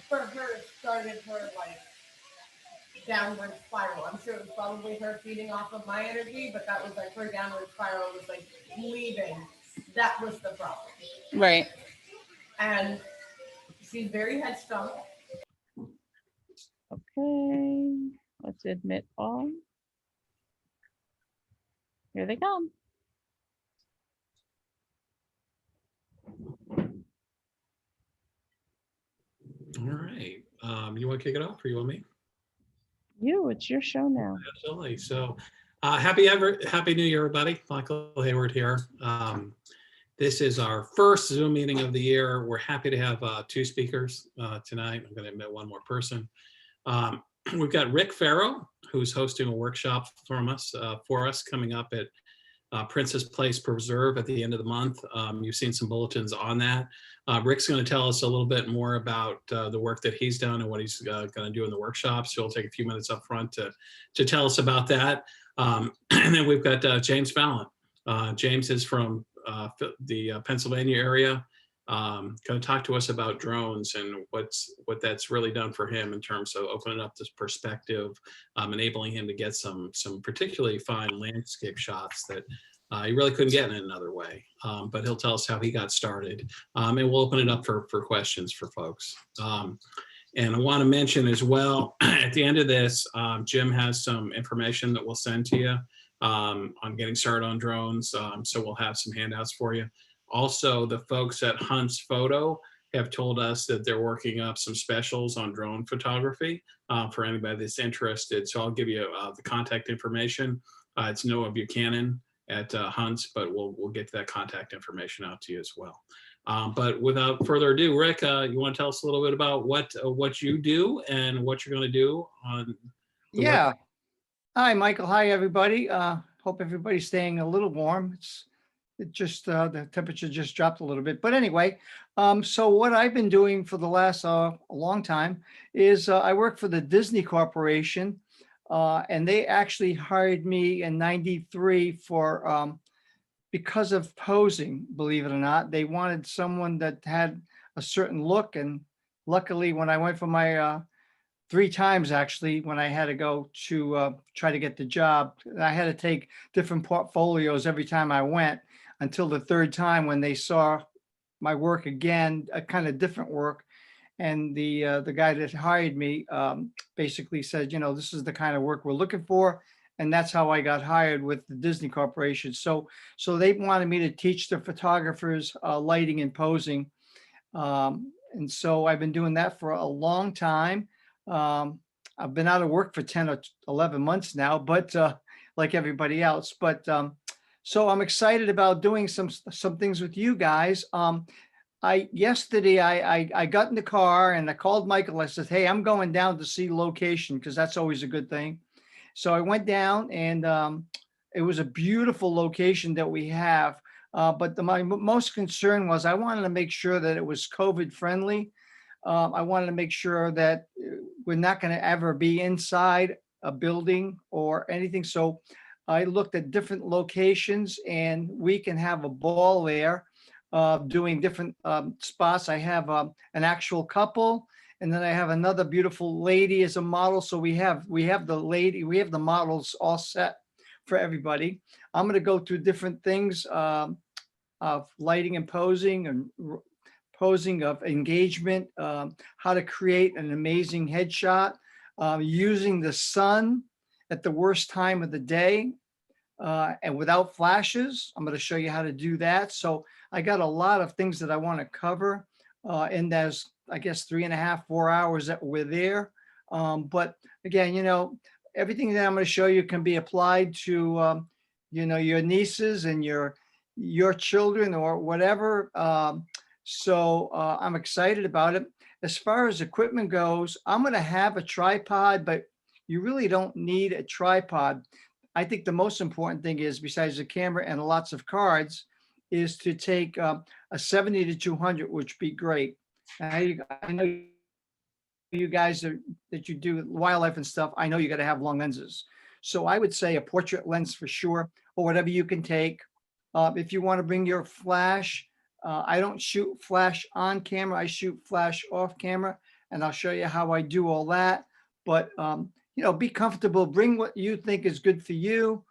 for her it started her like downward spiral. I'm sure it was probably her feeding off of my energy, but that was like her downward spiral was like leaving. That was the problem. Right. And she's very headstrong. Okay. Let's admit all. Here they come. All right. You want to kick it off or you want me? It's your show now. Absolutely. So happy New Year, everybody. Michael Hayward here. This is our first Zoom meeting of the year. We're happy to have two speakers tonight. I'm going to admit one more person. We've got Rick Farrow, who's hosting a workshop for us coming up at Princess Place Preserve at the end of the month. You've seen some bulletins on that. Rick's going to tell us a little bit more about the work that he's done and what he's going to do in the workshops. So he'll take a few minutes up front to tell us about that. And then we've got James Valent. James is from the Pennsylvania area. Going to talk to us about drones and what that's really done for him in terms of opening up this perspective, enabling him to get some particularly fine landscape shots that he really couldn't get in another way. But he'll tell us how he got started, and we'll open it up for questions for folks. And I want to mention as well, at the end of this, Jim has some information that we'll send to you on getting started on drones. So we'll have some handouts for you. Also, the folks at Hunt's Photo have told us that they're working up some specials on drone photography for anybody that's interested. So I'll give you the contact information. It's Noah Buchanan at Hunt's, but we'll get that contact information out to you as well. But without further ado, Rick, you want to tell us a little bit about what you do and what you're going to do on the Yeah. Hi, Michael. Hi, everybody. Hope everybody's staying a little warm. It just the temperature just dropped a little bit. But anyway, so what I've been doing for the last a long time is I work for the Disney Corporation, and they actually hired me in '93 for because of posing. Believe it or not, they wanted someone that had a certain look, and luckily, when I went for my 3 times actually, when I had to go to try to get the job, I had to take different portfolios every time I went, until the 3rd time when they saw my work again, a kind of different work. And the guy that hired me basically said, this is the kind of work we're looking for. And that's how I got hired with the Disney Corporation. So they wanted me to teach the photographers lighting and posing. And so I've been doing that for a long time. I've been out of work for 10 or 11 months now, but like everybody else. But so I'm excited about doing some things with you guys. Yesterday I got in the car and I called Michael. I said, hey, I'm going down to see location, because that's always a good thing. So I went down, and it was a beautiful location that we have. But my most concern was I wanted to make sure that it was COVID friendly. I wanted to make sure that we're not going to ever be inside a building or anything. So I looked at different locations, and we can have a ball there doing different spots. I have an actual couple, and then I have another beautiful lady as a model. So we have the models all set for everybody. I'm going to go through different things of lighting and posing of engagement, how to create an amazing headshot, using the sun at the worst time of the day and without flashes. I'm going to show you how to do that. So I got a lot of things that I want to cover in those, I guess, 3.5, 4 hours that we're there. But again, everything that I'm going to show you can be applied to, your nieces and your children or whatever. So I'm excited about it. As far as equipment goes, I'm going to have a tripod, but you really don't need a tripod. I think the most important thing is, besides the camera and lots of cards, is to take a 70 to 200, which would be great. I know you guys that you do wildlife and stuff, I know you got to have long lenses. So I would say a portrait lens for sure, or whatever you can take. If you want to bring your flash, I don't shoot flash on camera. I shoot flash off camera. and I'll show you how I do all that. But, you know, be comfortable, bring what you think is good for you.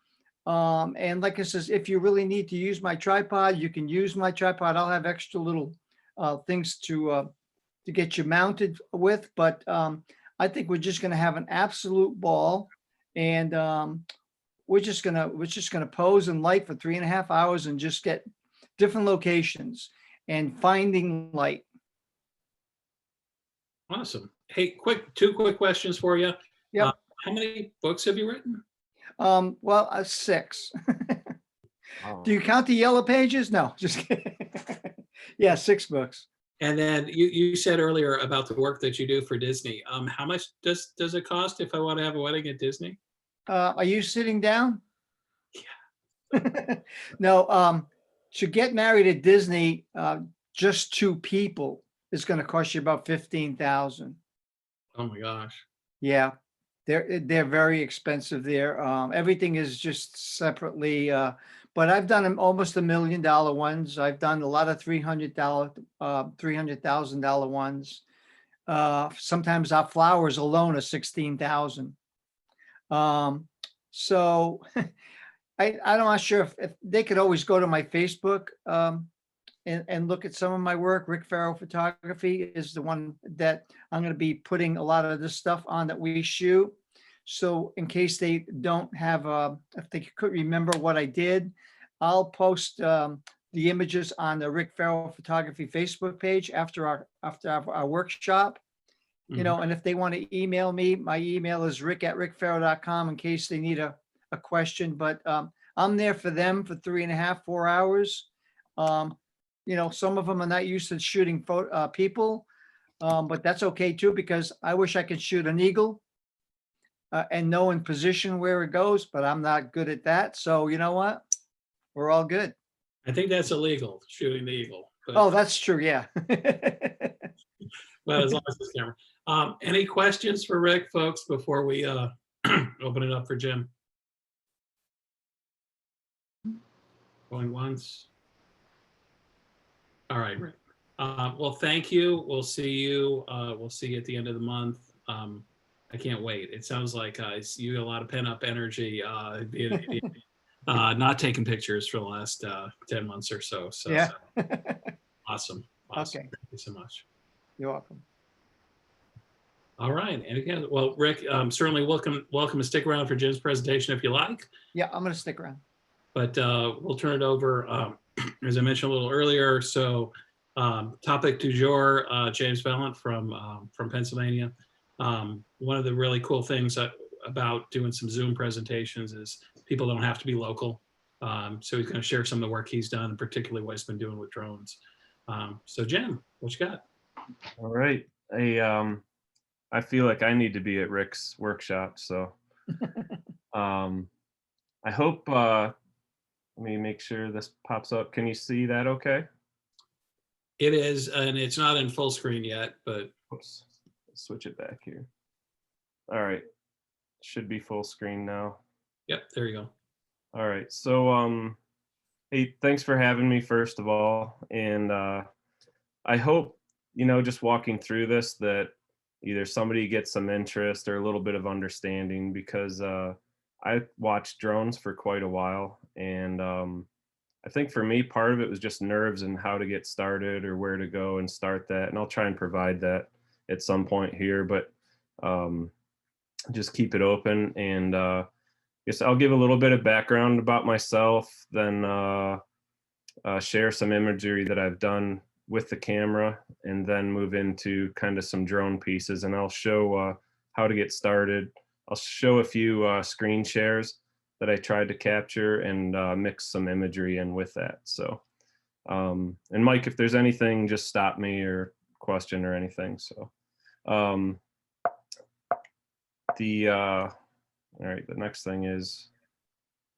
And like I says, if you really need to use my tripod, you can use my tripod. I'll have extra little things to get you mounted with. But I think we're just going to have an absolute ball, and we're just gonna pose and light for 3.5 hours and just get different locations and finding light. Awesome. Hey, two quick questions for you. Yep. How many books have you written? Well, 6. Oh. Do you count the yellow pages? No, just kidding. Yeah, 6 books. And then you said earlier about the work that you do for Disney. How much does it cost if I want to have a wedding at Disney? Are you sitting down? Yeah. No, to get married at Disney, just 2 people is going to cost you about $15,000. Oh my gosh. Yeah, they're very expensive there. Everything is just separately. But I've done almost $1 million ones. I've done a lot of $300,000 ones. Sometimes our flowers alone are $16,000. So I'm not sure if they could always go to my Facebook and look at some of my work. Rick Farrow Photography is the one that I'm going to be putting a lot of this stuff on that we shoot. So in case they don't have, if they could remember what I did, I'll post the images on the Rick Farrow Photography Facebook page after our workshop. You know, and if they want to email me, my email is rick@rickfarrow.com in case they need a question. But I'm there for them for 3.5, 4 hours. You know, some of them are not used to shooting people, but that's okay too, because I wish I could shoot an eagle and know in position where it goes, but I'm not good at that. So you know what? We're all good. I think that's illegal, shooting the eagle. But, Oh, that's true. Yeah. well, as long as it's camera. Any questions for Rick, folks, before we open it up for Jim? Going once. All right, Rick. Well, thank you. We'll see you. We'll see you at the end of the month. I can't wait. It sounds like you got a lot of pent up energy. Not taking pictures for the last 10 months or so. So Yeah. Awesome. Okay. Thank you so much. You're welcome. All right. And again, well, Rick, certainly welcome to stick around for Jim's presentation if you like. Yeah, I'm going to stick around. But we'll turn it over, as I mentioned a little earlier. So topic du jour, James Valent from Pennsylvania. One of the really cool things about doing some Zoom presentations is people don't have to be local. So he's going to share some of the work he's done, and particularly what he's been doing with drones. So Jim, what you got? All right. I feel like I need to be at Rick's workshop. So I hope, let me make sure this pops up. Can you see that okay? It is, and it's not in full screen yet, but. Oops. Switch it back here. All right. Should be full screen now. Yep, there you go. All right. So, hey, thanks for having me, first of all. And I hope, you know, just walking through this, that either somebody gets some interest or a little bit of understanding, because I watched drones for quite a while. And I think for me, part of it was just nerves and how to get started or where to go and start that. And I'll try and provide that at some point here, but just keep it open. And guess I'll give a little bit of background about myself, then share some imagery that I've done with the camera, and then move into kind of some drone pieces. And I'll show how to get started. I'll show a few screen shares that I tried to capture and mix some imagery in with that. So, and Mike, if there's anything, just stop me or question or anything. So, all right, the next thing is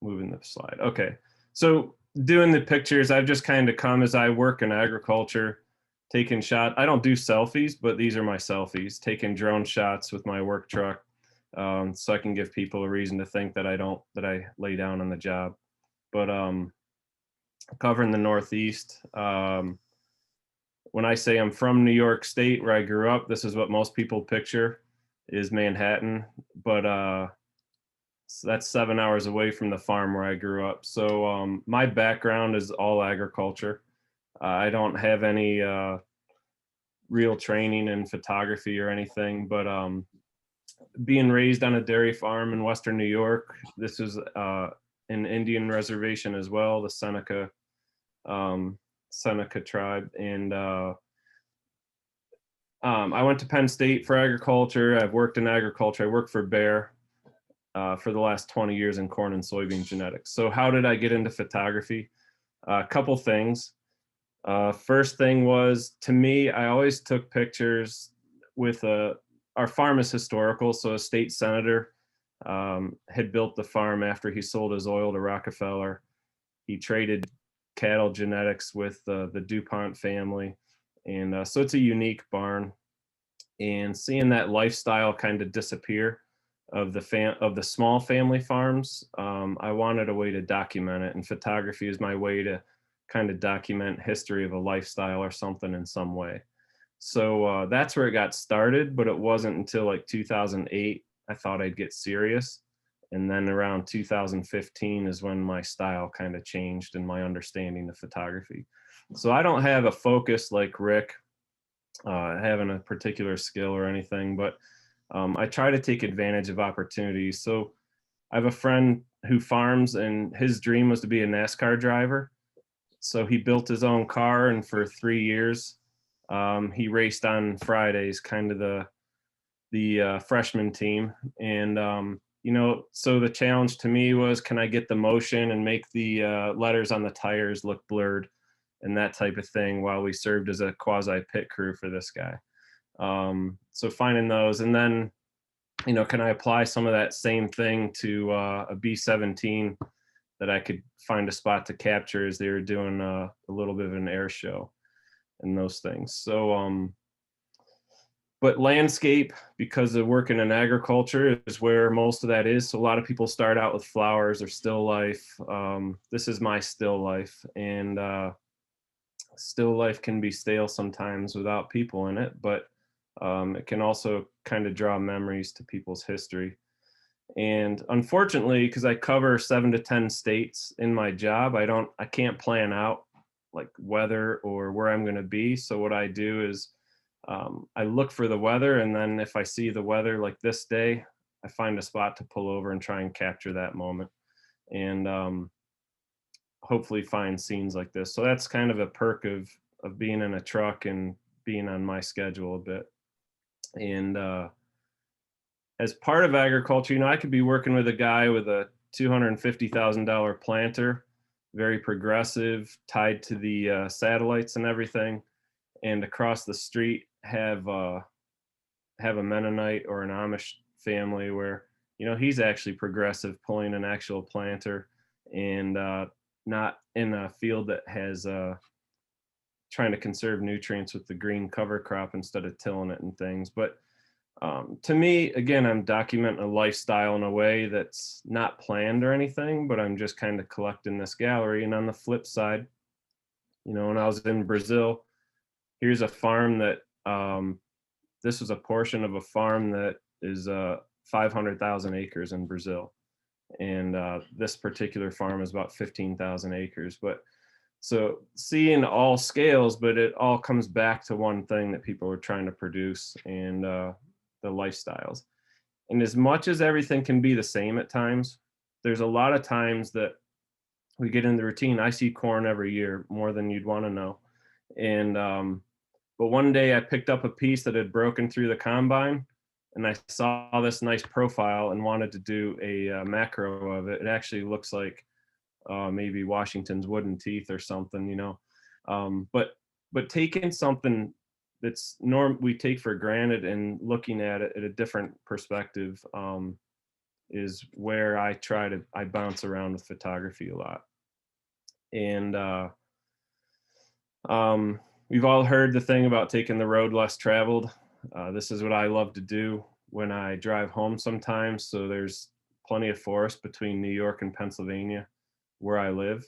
moving the slide. Okay, so doing the pictures, I've just kind of come as I work in agriculture, taking shot. I don't do selfies, but these are my selfies, taking drone shots with my work truck, so I can give people a reason to think that I lay down on the job. But covering the Northeast, when I say I'm from New York State, where I grew up, this is what most people picture is Manhattan, but so that's 7 hours away from the farm where I grew up. So my background is all agriculture. I don't have any real training in photography or anything, but being raised on a dairy farm in Western New York, this is an Indian reservation as well, the Seneca tribe. And I went to Penn State for agriculture. I've worked in agriculture. I worked for Bayer for the last 20 years in corn and soybean genetics. So how did I get into photography? A couple things. First thing was, to me, I always took pictures with our farm is historical. So a state senator had built the farm after he sold his oil to Rockefeller. He traded cattle genetics with the DuPont family. And so it's a unique barn. And seeing that lifestyle kind of disappear of the small family farms, I wanted a way to document it. And photography is my way to kind of document history of a lifestyle or something in some way. So that's where it got started, but it wasn't until like 2008 I thought I'd get serious. And then around 2015 is when my style kind of changed and my understanding of photography. So I don't have a focus like Rick, having a particular skill or anything, but I try to take advantage of opportunities. So I have a friend who farms, and his dream was to be a NASCAR driver. So he built his own car, and for 3 years, he raced on Fridays, kind of the freshman team. And so the challenge to me was, can I get the motion and make the letters on the tires look blurred and that type of thing, while we served as a quasi pit crew for this guy. So finding those, and then, can I apply some of that same thing to a B-17 that I could find a spot to capture as they were doing a little bit of an air show and those things. So, but landscape, because of working in agriculture, is where most of that is. So a lot of people start out with flowers or still life. This is my still life, and still life can be stale sometimes without people in it, but it can also kind of draw memories to people's history. And unfortunately, because I cover 7 to 10 states in my job, I can't plan out like weather or where I'm going to be. So what I do is I look for the weather, and then if I see the weather like this day, I find a spot to pull over and try and capture that moment, and hopefully find scenes like this. So that's kind of a perk of being in a truck and being on my schedule a bit. And as part of agriculture, I could be working with a guy with a $250,000 planter, very progressive, tied to the satellites and everything, and across the street have a Mennonite or an Amish family where he's actually progressive, pulling an actual planter, and not in a field that has trying to conserve nutrients with the green cover crop instead of tilling it and things. But to me, again, I'm documenting a lifestyle in a way that's not planned or anything, but I'm just kind of collecting this gallery. And on the flip side, when I was in Brazil, here's a farm that this was a portion of a farm that is 500,000 acres in Brazil. And this particular farm is about 15,000 acres. But so seeing all scales, but it all comes back to one thing that people are trying to produce, and the lifestyles. And as much as everything can be the same at times, there's a lot of times that we get in the routine. I see corn every year, more than you'd want to know. And but one day I picked up a piece that had broken through the combine, and I saw this nice profile and wanted to do a macro of it. It actually looks like maybe Washington's wooden teeth or something, but taking something that's we take for granted and looking at it at a different perspective is where I bounce around with photography a lot. And we've all heard the thing about taking the road less traveled. This is what I love to do when I drive home sometimes. So there's plenty of forest between New York and Pennsylvania where I live.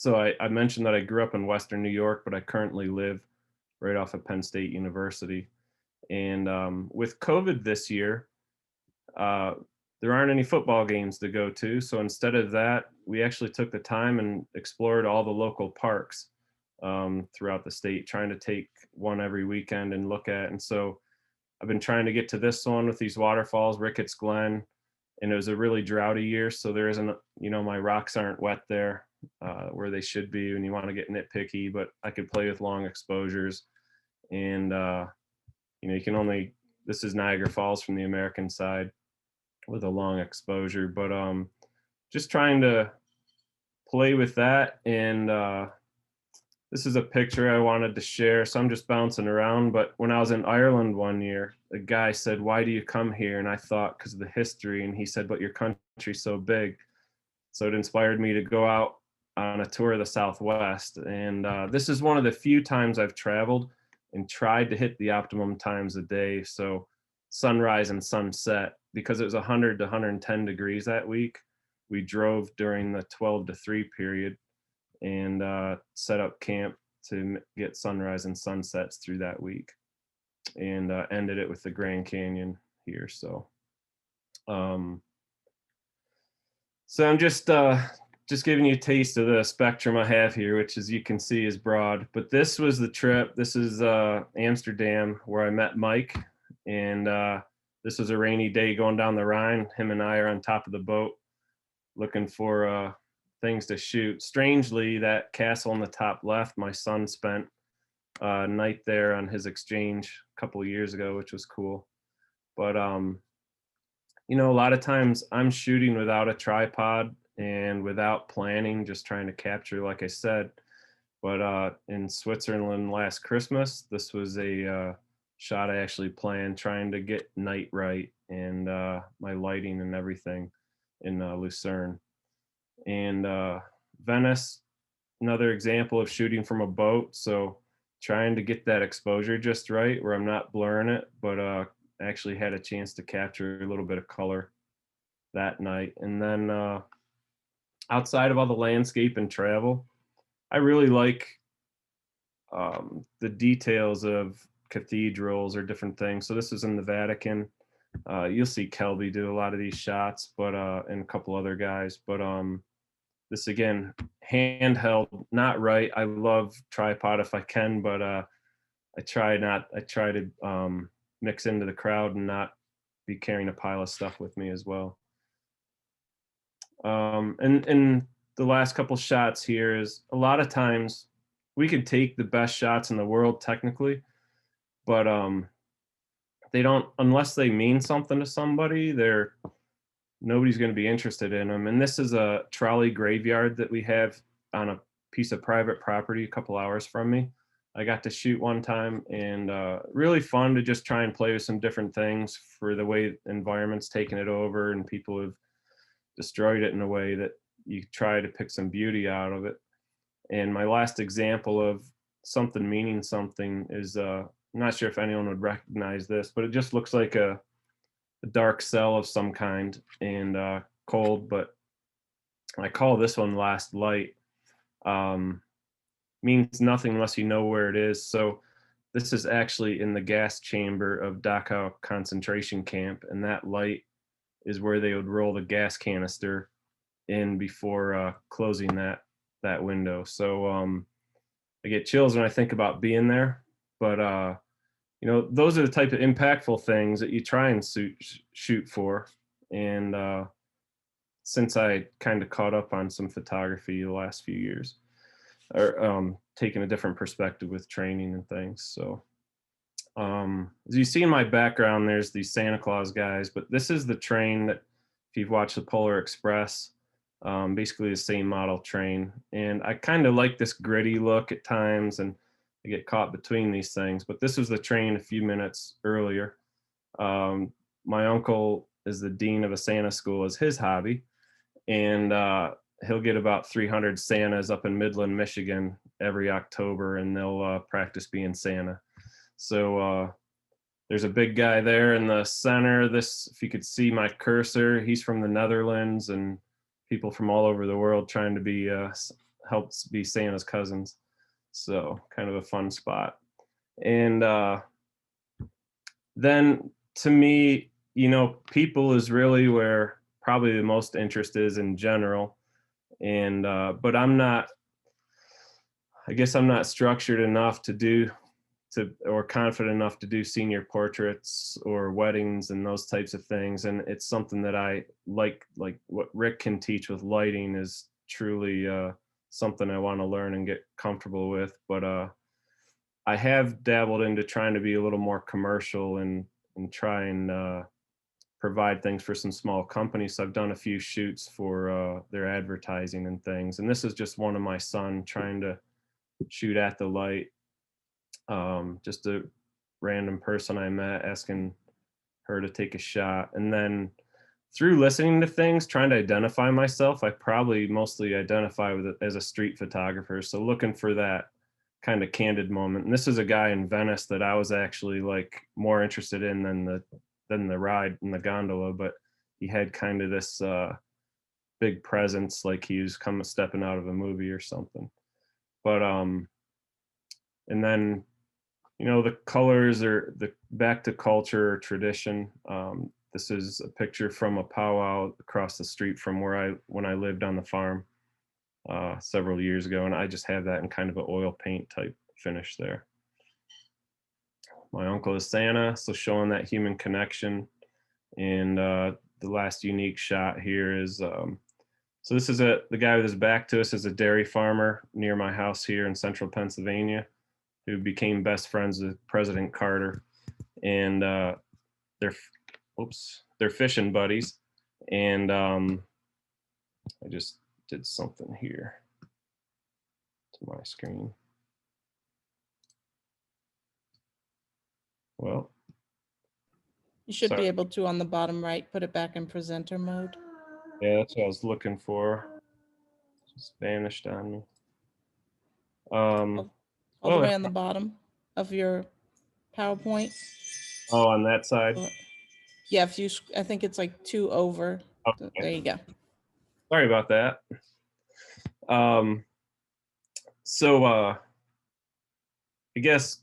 So I mentioned that I grew up in Western New York, but I currently live right off of Penn State University. And with COVID this year, there aren't any football games to go to. So instead of that, we actually took the time and explored all the local parks throughout the state, trying to take one every weekend and look at. And so I've been trying to get to this one with these waterfalls, Ricketts Glen, and it was a really droughty year. So there isn't, my rocks aren't wet there where they should be when you want to get nitpicky, but I could play with long exposures. And, you can only, this is Niagara Falls from the American side with a long exposure, but just trying to play with that. And this is a picture I wanted to share. So I'm just bouncing around, but when I was in Ireland one year, a guy said, "Why do you come here?" And I thought, because of the history. And he said, "But your country's so big." So it inspired me to go out on a tour of the Southwest. And this is one of the few times I've traveled and tried to hit the optimum times a day. So sunrise and sunset, because it was 100 to 110 degrees that week. We drove during the 12 to 3 period and set up camp to get sunrise and sunsets through that week, and ended it with the Grand Canyon here. So, I'm just giving you a taste of the spectrum I have here, which, as you can see, is broad. But this was the trip. This is Amsterdam, where I met Mike, and this was a rainy day going down the Rhine. Him and I are on top of the boat looking for things to shoot. Strangely, that castle on the top left, my son spent a night there on his exchange a couple of years ago, which was cool. But a lot of times I'm shooting without a tripod and without planning, just trying to capture, like I said. But in Switzerland last Christmas, this was a shot I actually planned, trying to get night right and my lighting and everything in Lucerne. And Venice, another example of shooting from a boat. So trying to get that exposure just right, where I'm not blurring it, but actually had a chance to capture a little bit of color that night. And then outside of all the landscape and travel, I really like the details of cathedrals or different things. So this is in the Vatican. You'll see Kelby do a lot of these shots, but and a couple other guys. But this again, handheld, not right. I love tripod if I can, but I try to mix into the crowd and not be carrying a pile of stuff with me as well. And the last couple shots here is, a lot of times we could take the best shots in the world technically, but they don't, unless they mean something to somebody, nobody's going to be interested in them. And this is a trolley graveyard that we have on a piece of private property a couple hours from me. I got to shoot one time, and really fun to just try and play with some different things for the way environment's taken it over and people have destroyed it in a way that you try to pick some beauty out of it. And my last example of something meaning something is, I'm not sure if anyone would recognize this, but it just looks like a dark cell of some kind, and cold, but I call this one Last Light. Means nothing unless you know where it is. So this is actually in the gas chamber of Dachau concentration camp, and that light is where they would roll the gas canister in before closing that window. So I get chills when I think about being there, but those are the type of impactful things that you try and shoot for. And since I kind of caught up on some photography the last few years, or taking a different perspective with training and things. So as you see in my background, there's these Santa Claus guys, but this is the train that, if you've watched the Polar Express, basically the same model train. And I kind of like this gritty look at times, and I get caught between these things, but this was the train a few minutes earlier. My uncle is the dean of a Santa school as his hobby, and he'll get about 300 Santas up in Midland, Michigan every October, and they'll practice being Santa. So there's a big guy there in the center. This, if you could see my cursor, he's from the Netherlands, and people from all over the world trying to be helps be Santa's cousins. So kind of a fun spot. And then to me, you know, people is really where probably the most interest is in general. And but I guess I'm not structured enough or confident enough to do senior portraits or weddings and those types of things. And it's something that I like what Rick can teach with lighting is truly something I want to learn and get comfortable with. But I have dabbled into trying to be a little more commercial and try and provide things for some small companies. So I've done a few shoots for their advertising and things. And this is just one of my son trying to shoot at the light. Just a random person I met, asking her to take a shot. And then through listening to things, trying to identify myself, I probably mostly identify with it as a street photographer. So looking for that kind of candid moment. And this is a guy in Venice that I was actually like more interested in than the ride in the gondola, but he had kind of this big presence, like he was stepping out of a movie or something. But and then, you know, the colors are the back to culture or tradition. This is a picture from a powwow across the street from when I lived on the farm several years ago, and I just have that in kind of an oil paint type finish there. My uncle is Santa, so showing that human connection. And the last unique shot here is so this is the guy with his back to us is a dairy farmer near my house here in central Pennsylvania, who became best friends with President Carter, and they're fishing buddies. And I just did something here to my screen. Well, You should sorry. be able to on the bottom right, put it back in presenter mode. Yeah, that's what I was looking for. Just vanished on me. All oh, the way on the bottom of your PowerPoint. Oh, on that side. Yeah, I think it's like 2 over. Okay. There you go. Sorry about that. So I guess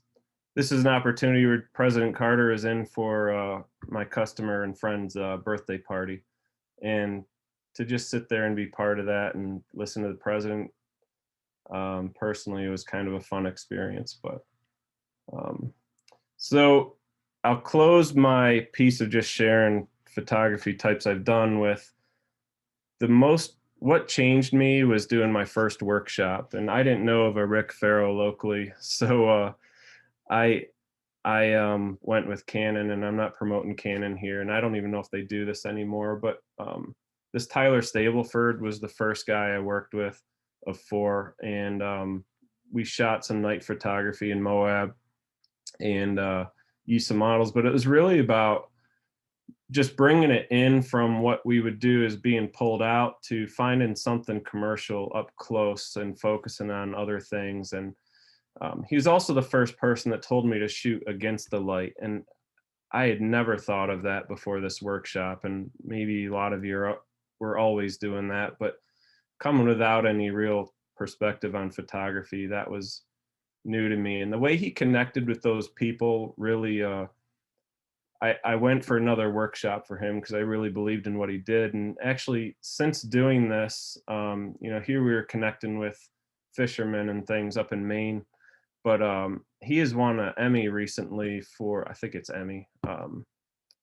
this is an opportunity where President Carter is in for my customer and friend's birthday party, and to just sit there and be part of that and listen to the president, personally, it was kind of a fun experience. But so I'll close my piece of just sharing photography types I've done with what changed me was doing my first workshop, and I didn't know of a Rick Farrow locally. So I went with Canon, and I'm not promoting Canon here, and I don't even know if they do this anymore, but this Tyler Stableford was the first guy I worked with of 4, and we shot some night photography in Moab and used some models, but it was really about just bringing it in from what we would do as being pulled out to finding something commercial up close and focusing on other things. And he was also the first person that told me to shoot against the light. And I had never thought of that before this workshop. And maybe a lot of you were always doing that, but coming without any real perspective on photography, that was new to me. And the way he connected with those people really, I went for another workshop for him because I really believed in what he did. And actually, since doing this, here we were connecting with fishermen and things up in Maine. But he has won an Emmy recently for, I think it's Emmy,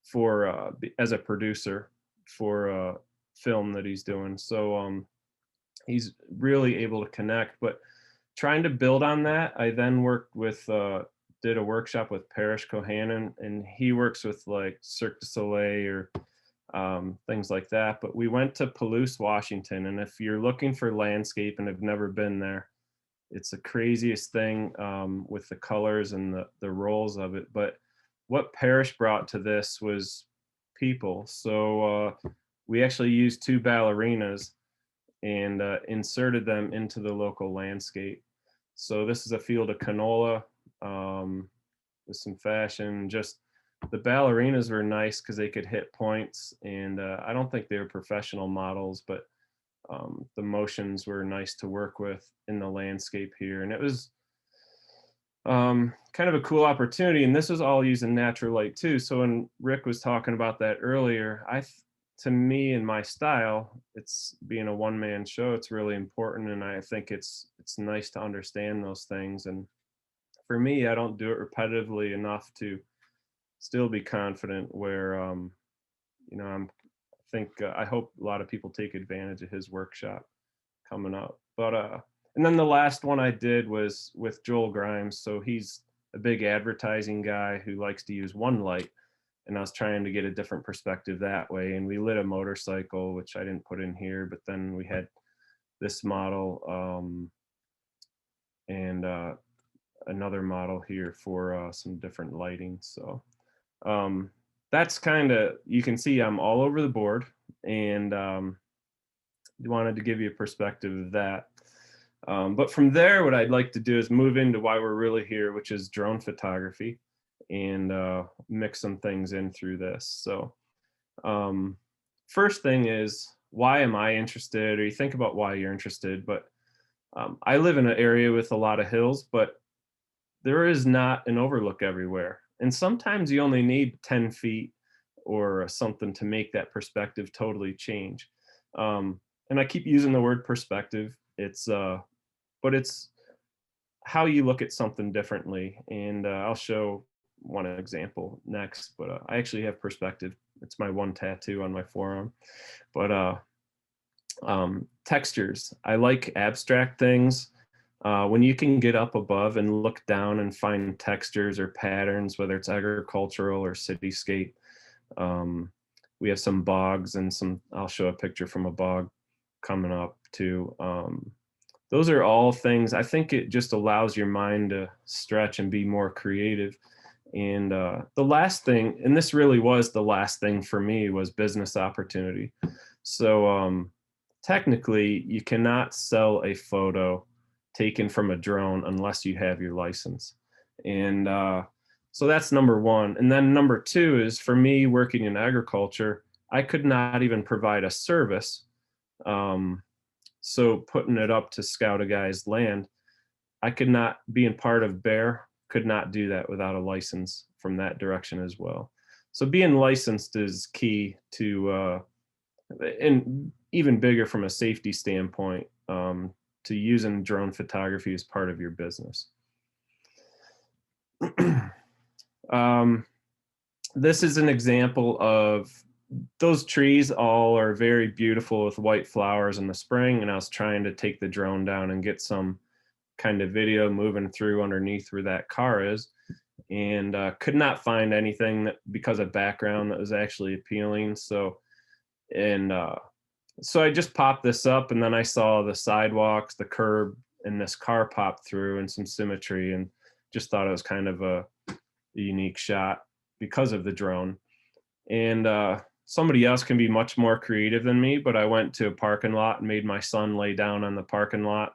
for as a producer for a film that he's doing. So he's really able to connect. But trying to build on that, I then worked with did a workshop with Parrish Kohanen, and he works with like Cirque du Soleil or things like that. But we went to Palouse, Washington, and if you're looking for landscape and have never been there, it's the craziest thing with the colors and the rolls of it. But what Parrish brought to this was people. So we actually used 2 ballerinas and inserted them into the local landscape. So this is a field of canola with some fashion. Just the ballerinas were nice because they could hit points, and I don't think they were professional models, but The motions were nice to work with in the landscape here. And it was kind of a cool opportunity. And this was all using natural light too. So when Rick was talking about that earlier, to me and my style, it's being a one-man show, it's really important. And I think it's nice to understand those things. And for me, I don't do it repetitively enough to still be confident where, you know, I hope a lot of people take advantage of his workshop coming up. But and then the last one I did was with Joel Grimes. So he's a big advertising guy who likes to use one light, and I was trying to get a different perspective that way. And we lit a motorcycle, which I didn't put in here, but then we had this model and another model here for some different lighting. So that's kind of, you can see I'm all over the board, and wanted to give you a perspective of that. But from there, what I'd like to do is move into why we're really here, which is drone photography, and mix some things in through this. So first thing is, why am I interested? Or you think about why you're interested, but I live in an area with a lot of hills, but there is not an overlook everywhere. And sometimes you only need 10 feet or something to make that perspective totally change. And I keep using the word perspective. But it's how you look at something differently. And I'll show one example next, but I actually have perspective. It's my one tattoo on my forearm. But textures, I like abstract things. When you can get up above and look down and find textures or patterns, whether it's agricultural or cityscape. We have some bogs and I'll show a picture from a bog coming up too. Those are all things, I think it just allows your mind to stretch and be more creative. And the last thing, and this really was the last thing for me, was business opportunity. So technically you cannot sell a photo taken from a drone unless you have your license. And so that's number one. And then number two is, for me working in agriculture, I could not even provide a service. So putting it up to scout a guy's land, I could not, being part of Bear, could not do that without a license from that direction as well. So being licensed is key to, and even bigger from a safety standpoint, to using drone photography as part of your business. This is an example of, those trees all are very beautiful with white flowers in the spring, and I was trying to take the drone down and get some kind of video moving through underneath where that car is, and could not find anything that, because of background, that was actually appealing. So I just popped this up, and then I saw the sidewalks, the curb, and this car pop through, and some symmetry, and just thought it was kind of a unique shot because of the drone. And somebody else can be much more creative than me, but I went to a parking lot and made my son lay down on the parking lot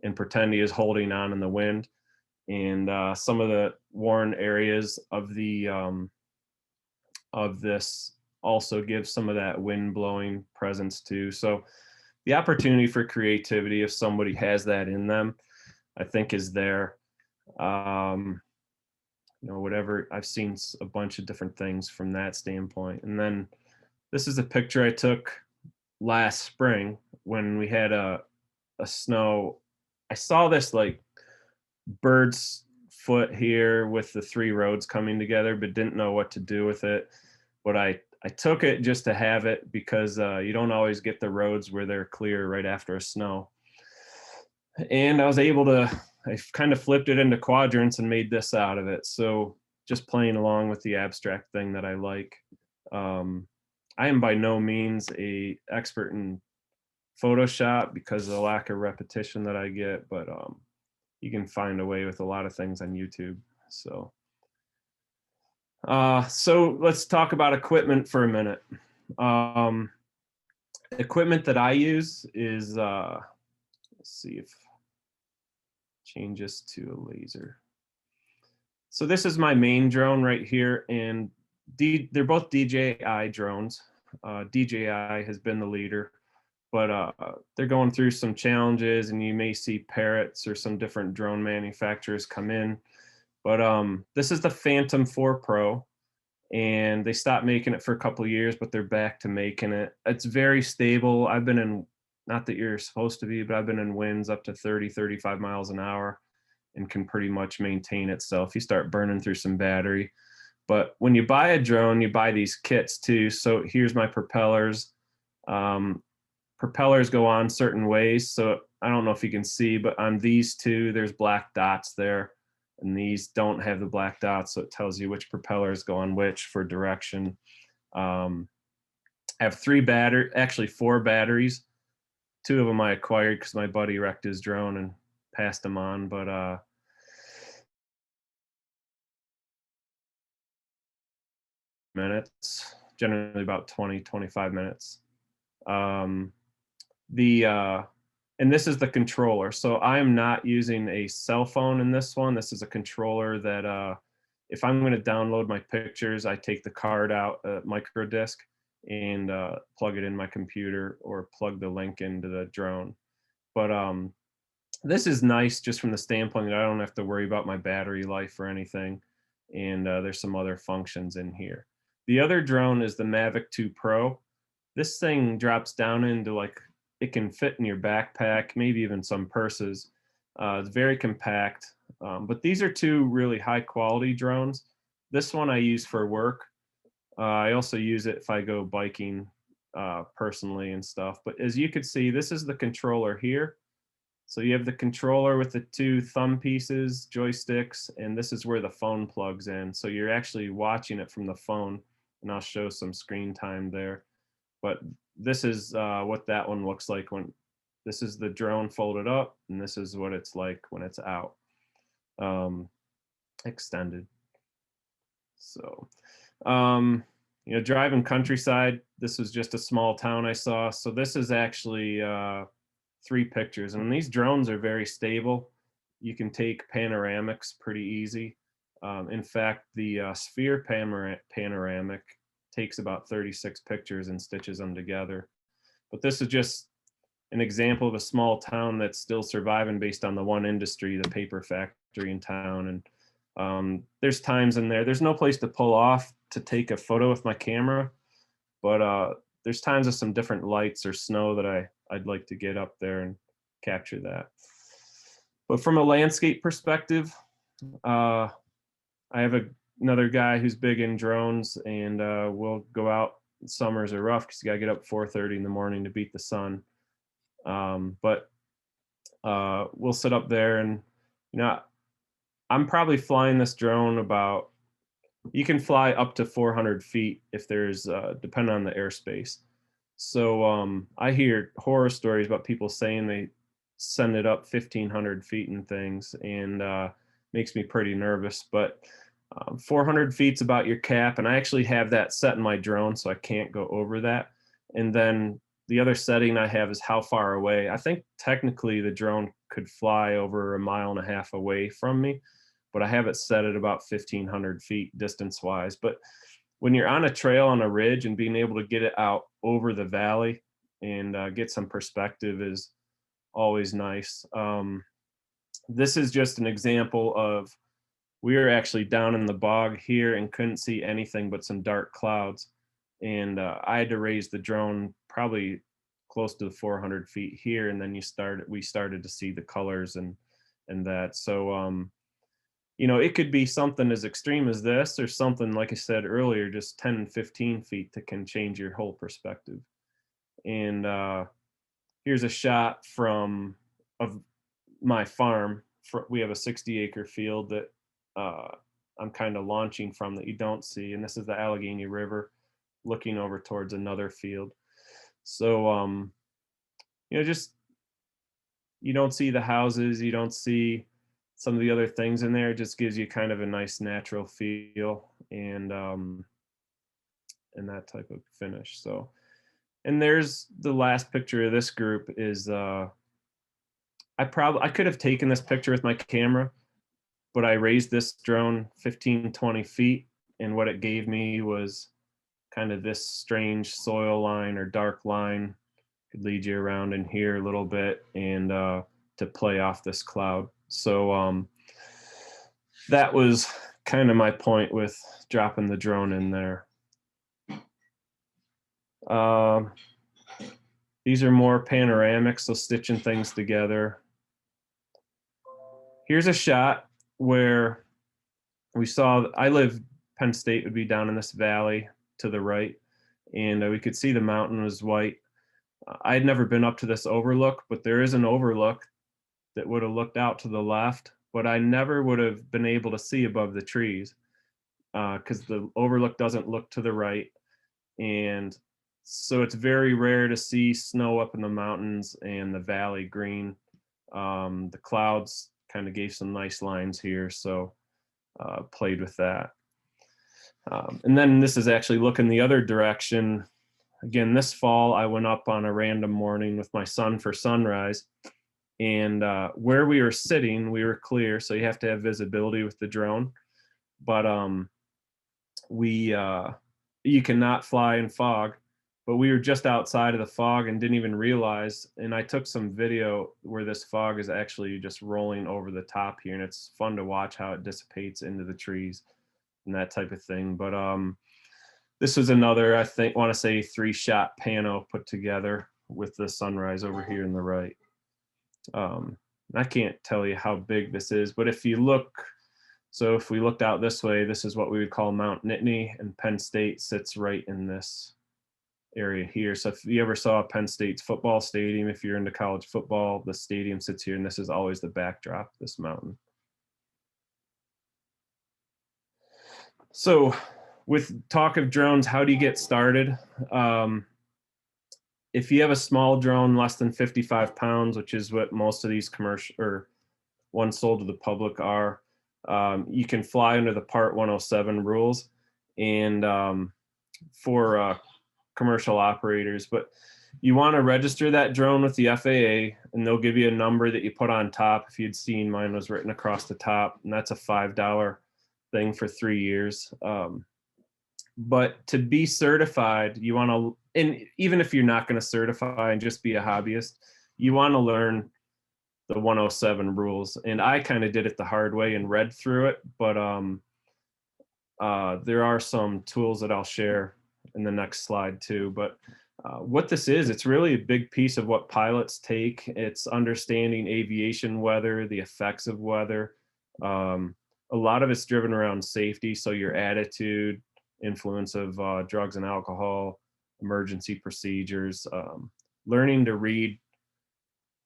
and pretend he is holding on in the wind. And some of the worn areas of the of this also give some of that wind blowing presence too. So the opportunity for creativity, if somebody has that in them, I think is there. You know, whatever, I've seen a bunch of different things from that standpoint. And then this is a picture I took last spring when we had a snow. I saw this like bird's foot here with the 3 roads coming together, but didn't know what to do with it. But I took it just to have it, because you don't always get the roads where they're clear right after a snow. And I was able to, I kind of flipped it into quadrants and made this out of it. So just playing along with the abstract thing that I like. I am by no means a expert in Photoshop because of the lack of repetition that I get, but you can find a way with a lot of things on YouTube. So let's talk about equipment for a minute. Equipment that I use is, let's see if changes to a laser. So this is my main drone right here, and they're both DJI drones. DJI has been the leader, but they're going through some challenges, and you may see Parrots or some different drone manufacturers come in. But this is the Phantom 4 Pro, and they stopped making it for a couple of years, but they're back to making it. It's very stable. I've been in, not that you're supposed to be, but I've been in winds up to 30, 35 miles an hour and can pretty much maintain itself. You start burning through some battery. But when you buy a drone, you buy these kits too. So here's my propellers. Propellers go on certain ways. So I don't know if you can see, but on these two, there's black dots there. And these don't have the black dots, so it tells you which propellers go on which for direction. I have actually 4 batteries. 2 of them I acquired because my buddy wrecked his drone and passed them on. But minutes, generally about 20, 25 minutes. And this is the controller. So I'm not using a cell phone in this one. This is a controller that if I'm going to download my pictures, I take the card out, micro disc, and plug it in my computer or plug the link into the drone. But this is nice just from the standpoint that I don't have to worry about my battery life or anything. And there's some other functions in here. The other drone is the Mavic 2 Pro. This thing drops down into like, it can fit in your backpack, maybe even some purses. It's very compact, but these are 2 really high quality drones. This one I use for work. I also use it if I go biking personally and stuff. But as you can see, this is the controller here. So you have the controller with the 2 thumb pieces, joysticks, and this is where the phone plugs in. So you're actually watching it from the phone, and I'll show some screen time there. But this is what that one looks like when this is the drone folded up, and this is what it's like when it's out, extended. So, you know, driving countryside, this was just a small town I saw. So this is actually 3 pictures, and these drones are very stable. You can take panoramics pretty easy. In fact, the Sphere panoramic takes about 36 pictures and stitches them together. But this is just an example of a small town that's still surviving based on the one industry, the paper factory in town. And there's times in there, there's no place to pull off to take a photo with my camera, but there's times of some different lights or snow that I'd like to get up there and capture that. But from a landscape perspective, I have another guy who's big in drones, and we'll go out. Summers are rough because you gotta get up 4:30 in the morning to beat the sun. But we'll sit up there, and you know, I'm probably flying this drone about, you can fly up to 400 feet if there's, depending on the airspace. So I hear horror stories about people saying they send it up 1,500 feet and things, and makes me pretty nervous. But 400 feet's about your cap, and I actually have that set in my drone, so I can't go over that. And then the other setting I have is how far away. I think technically the drone could fly over 1.5 miles away from me, but I have it set at about 1,500 feet distance-wise. But when you're on a trail on a ridge and being able to get it out over the valley and get some perspective is always nice. This is just an example of, we were actually down in the bog here and couldn't see anything but some dark clouds. And I had to raise the drone probably close to the 400 feet here. And then we started to see the colors and that. So, you know, it could be something as extreme as this, or something, like I said earlier, just 10 and 15 feet that can change your whole perspective. And here's a shot of my farm. We have a 60-acre field that I'm kind of launching from that you don't see. And this is the Allegheny River looking over towards another field. So, you know, just, you don't see the houses, you don't see some of the other things in there. It just gives you kind of a nice natural feel and that type of finish. So, and there's the last picture of this group is, I could have taken this picture with my camera, but I raised this drone 15, 20 feet. And what it gave me was kind of this strange soil line or dark line, could lead you around in here a little bit and to play off this cloud. So that was kind of my point with dropping the drone in there. These are more panoramic, so stitching things together. Here's a shot where we saw, I live, Penn State would be down in this valley to the right, and we could see the mountain was white. I had never been up to this overlook, but there is an overlook that would have looked out to the left, but I never would have been able to see above the trees because the overlook doesn't look to the right. And so it's very rare to see snow up in the mountains and the valley green. The clouds kind of gave some nice lines here, so played with that. And then this is actually looking the other direction. Again, this fall, I went up on a random morning with my son for sunrise. And where we were sitting, we were clear, so you have to have visibility with the drone. But you cannot fly in fog. But we were just outside of the fog and didn't even realize. And I took some video where this fog is actually just rolling over the top here. And it's fun to watch how it dissipates into the trees and that type of thing. But this was another, I think, want to say 3-shot pano put together with the sunrise over here in the right. I can't tell you how big this is, but if you look, so if we looked out this way, this is what we would call Mount Nittany, and Penn State sits right in this area here. So if you ever saw Penn State's football stadium, if you're into college football, the stadium sits here, and this is always the backdrop, this mountain. So with talk of drones, how do you get started? If you have a small drone, less than 55 pounds, which is what most of these commercial or ones sold to the public are, you can fly under the Part 107 rules and for commercial operators. But you want to register that drone with the FAA, and they'll give you a number that you put on top. If you'd seen, mine was written across the top, and that's a $5 thing for 3 years. But to be certified, you want to, and even if you're not going to certify and just be a hobbyist, you want to learn the 107 rules. And I kind of did it the hard way and read through it, but there are some tools that I'll share in the next slide too. But what this is, it's really a big piece of what pilots take. It's understanding aviation weather, the effects of weather. A lot of it's driven around safety, so your attitude, influence of drugs and alcohol, emergency procedures, learning to read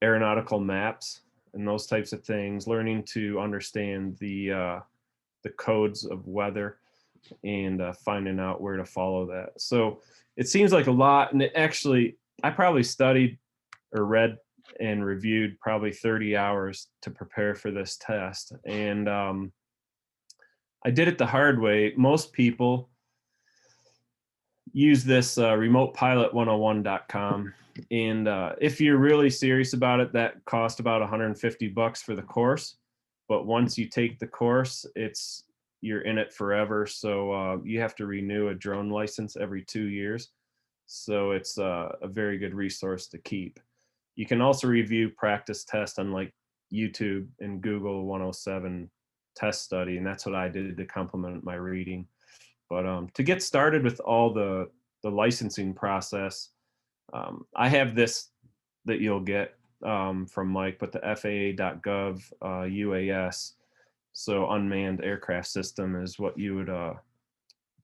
aeronautical maps and those types of things, learning to understand the codes of weather, and finding out where to follow that. So it seems like a lot, and it actually, I probably studied or read and reviewed probably 30 hours to prepare for this test. And I did it the hard way. Most people use this remotepilot101.com. And if you're really serious about it, that cost about $150 for the course. But once you take the course, you're in it forever. So you have to renew a drone license every 2 years. So it's a very good resource to keep. You can also review practice tests on like YouTube and Google 107 test study. And that's what I did to complement my reading. But to get started with all the licensing process, I have this that you'll get from Mike, but the FAA.gov UAS, so unmanned aircraft system, is what you would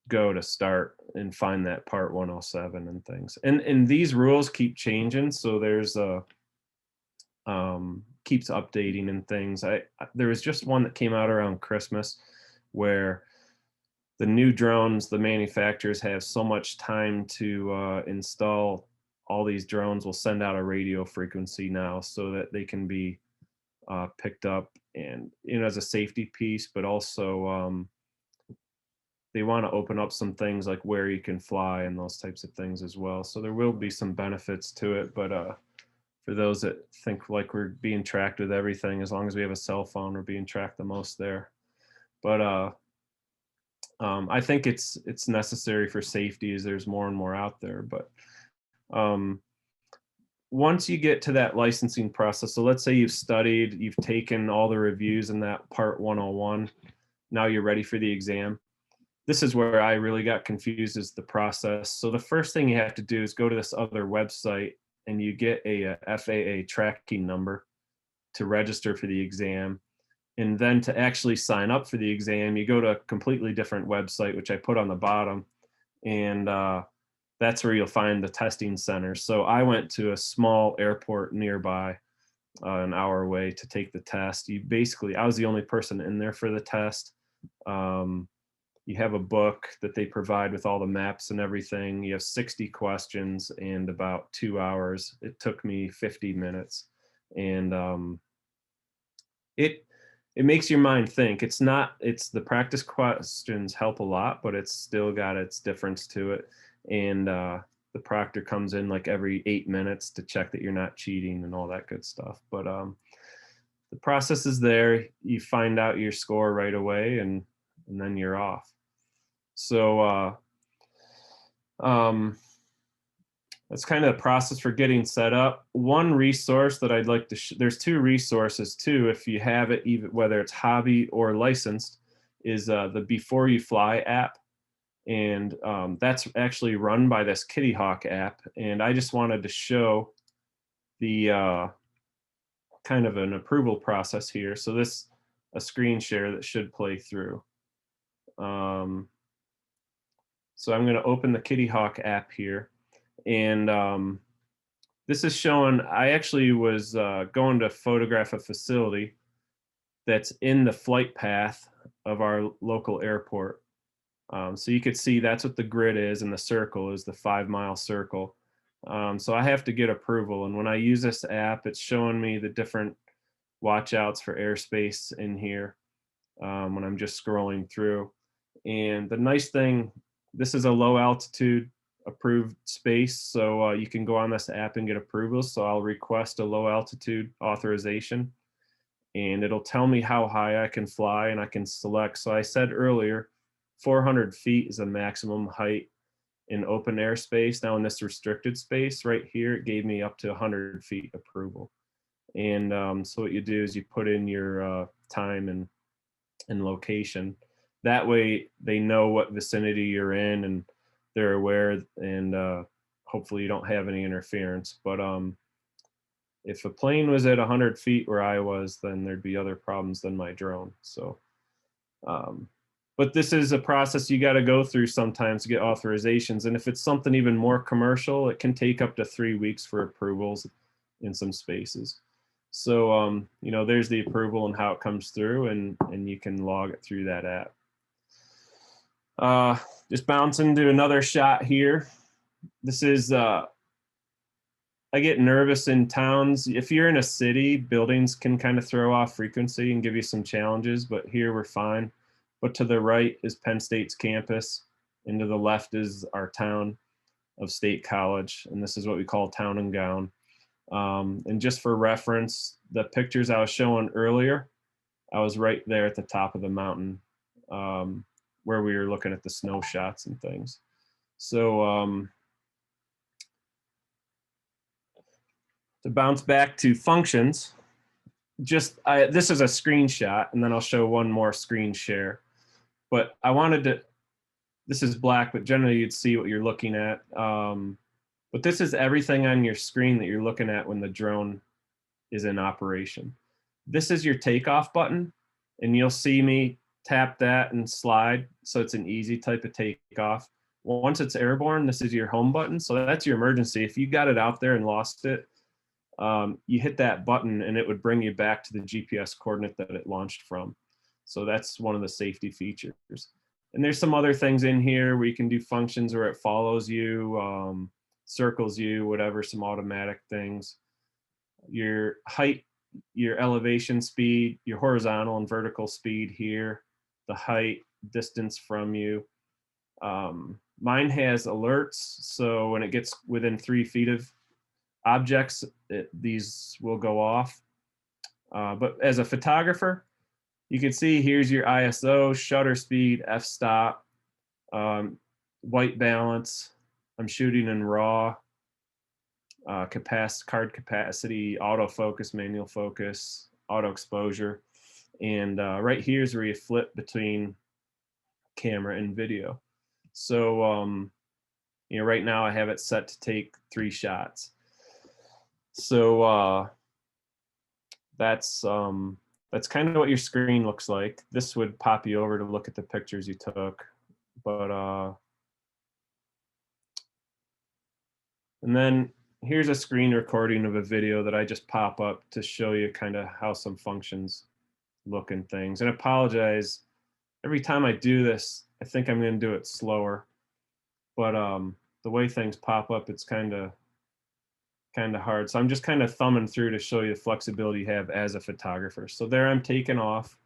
go to start and find that Part 107 and things. And these rules keep changing, so there's keeps updating and things. There was just one that came out around Christmas where the new drones, the manufacturers have so much time to install all these drones, will send out a radio frequency now so that they can be picked up, and as a safety piece, but also they want to open up some things like where you can fly and those types of things as well. So there will be some benefits to it, but for those that think like we're being tracked with everything, as long as we have a cell phone, we're being tracked the most there. But I think it's necessary for safety as there's more and more out there. But once you get to that licensing process, so let's say you've studied, you've taken all the reviews in that part 101, now you're ready for the exam. This is where I really got confused, is the process. So the first thing you have to do is go to this other website and you get a FAA tracking number to register for the exam. And then to actually sign up for the exam, you go to a completely different website, which I put on the bottom. And that's where you'll find the testing center. So I went to a small airport nearby, an hour away, to take the test. I was the only person in there for the test. You have a book that they provide with all the maps and everything. You have 60 questions and about 2 hours. It took me 50 minutes. And it makes your mind think. It's the practice questions help a lot, but it's still got its difference to it. And the proctor comes in like every 8 minutes to check that you're not cheating and all that good stuff. But the process is there. You find out your score right away, and then you're off. So that's kind of the process for getting set up. One resource that I'd like to, there's two resources too, if you have it, even whether it's hobby or licensed, is the Before You Fly app. And that's actually run by this Kitty Hawk app. And I just wanted to show the kind of an approval process here. So this, a screen share that should play through. So I'm going to open the Kitty Hawk app here. And this is showing, I actually was going to photograph a facility that's in the flight path of our local airport. So you could see that's what the grid is, and the circle is the 5-mile circle. So I have to get approval. And when I use this app, it's showing me the different watch outs for airspace in here when I'm just scrolling through. And the nice thing, this is a low altitude approved space. So you can go on this app and get approvals. So I'll request a low altitude authorization, and it'll tell me how high I can fly, and I can select. So I said earlier, 400 feet is the maximum height in open airspace. Now in this restricted space right here, it gave me up to 100 feet approval. And so what you do is you put in your time and location. That way they know what vicinity you're in, and they're aware, and hopefully you don't have any interference. But if a plane was at 100 feet where I was, then there'd be other problems than my drone. So, but this is a process you got to go through sometimes to get authorizations. And if it's something even more commercial, it can take up to 3 weeks for approvals in some spaces. So, you know, there's the approval and how it comes through, and you can log it through that app. Just bouncing to another shot here. This is, I get nervous in towns. If you're in a city, buildings can kind of throw off frequency and give you some challenges, but here we're fine. But to the right is Penn State's campus, and to the left is our town of State College, and this is what we call town and gown. And just for reference, the pictures I was showing earlier, I was right there at the top of the mountain where we were looking at the snow shots and things. So to bounce back to functions, this is a screenshot, and then I'll show one more screen share. But I wanted to, this is black, but generally you'd see what you're looking at. But this is everything on your screen that you're looking at when the drone is in operation. This is your takeoff button, and you'll see me tap that and slide. So it's an easy type of takeoff. Once it's airborne, this is your home button. So that's your emergency. If you got it out there and lost it, you hit that button and it would bring you back to the GPS coordinate that it launched from. So that's one of the safety features. And there's some other things in here where you can do functions where it follows you, circles you, whatever, some automatic things. Your height, your elevation speed, your horizontal and vertical speed here, the height, distance from you. Mine has alerts, so when it gets within 3 feet of objects, these will go off. But as a photographer, you can see here's your ISO, shutter speed, f-stop, white balance. I'm shooting in RAW. card capacity, autofocus, manual focus, auto exposure. And right here is where you flip between camera and video. So, you know, right now I have it set to take 3 shots. So that's kind of what your screen looks like. This would pop you over to look at the pictures you took, but and then here's a screen recording of a video that I just pop up to show you kind of how some functions look and things. And I apologize, every time I do this, I think I'm going to do it slower, but the way things pop up, it's kind of hard. So I'm just kind of thumbing through to show you the flexibility you have as a photographer. So there I'm taking off